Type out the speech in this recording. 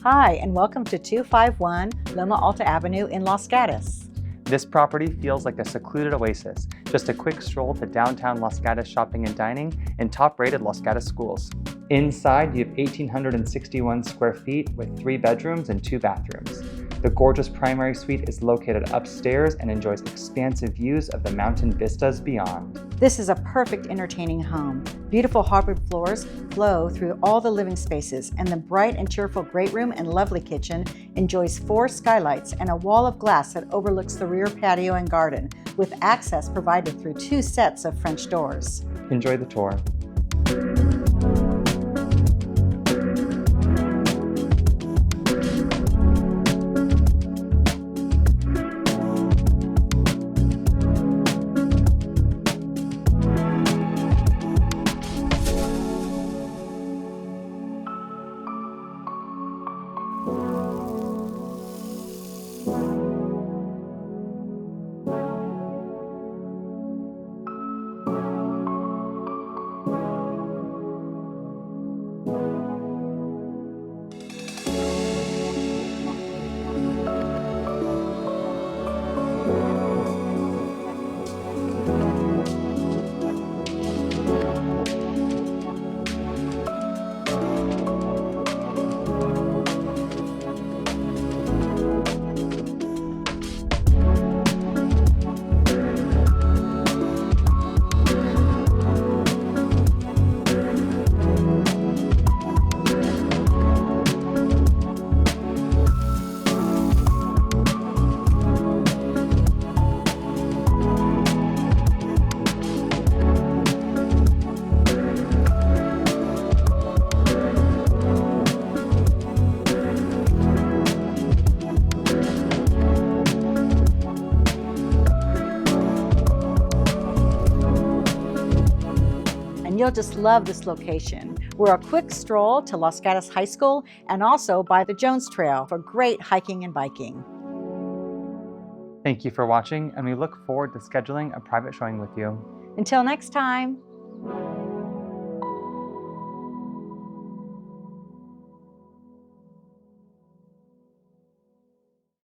Hi, and welcome to 251 Loma Alta Avenue in Los Gatos. This property feels like a secluded oasis, just a quick stroll to downtown Los Gatos shopping and dining in top-rated Los Gatos schools. Inside, you have 1,861 square feet with 3 bedrooms and 2 bathrooms. The gorgeous primary suite is located upstairs and enjoys expansive views of the mountain vistas beyond. This is a perfect entertaining home. Beautiful hardwood floors flow through all the living spaces, and the bright and cheerful great room and lovely kitchen enjoys 4 skylights and a wall of glass that overlooks the rear patio and garden, with access provided through 2 sets of French doors. Enjoy the tour. And you'll just love this location. We're a quick stroll to Los Gatos High School and also by the Jones Trail for great hiking and biking. Thank you for watching, and we look forward to scheduling a private showing with you. Until next time.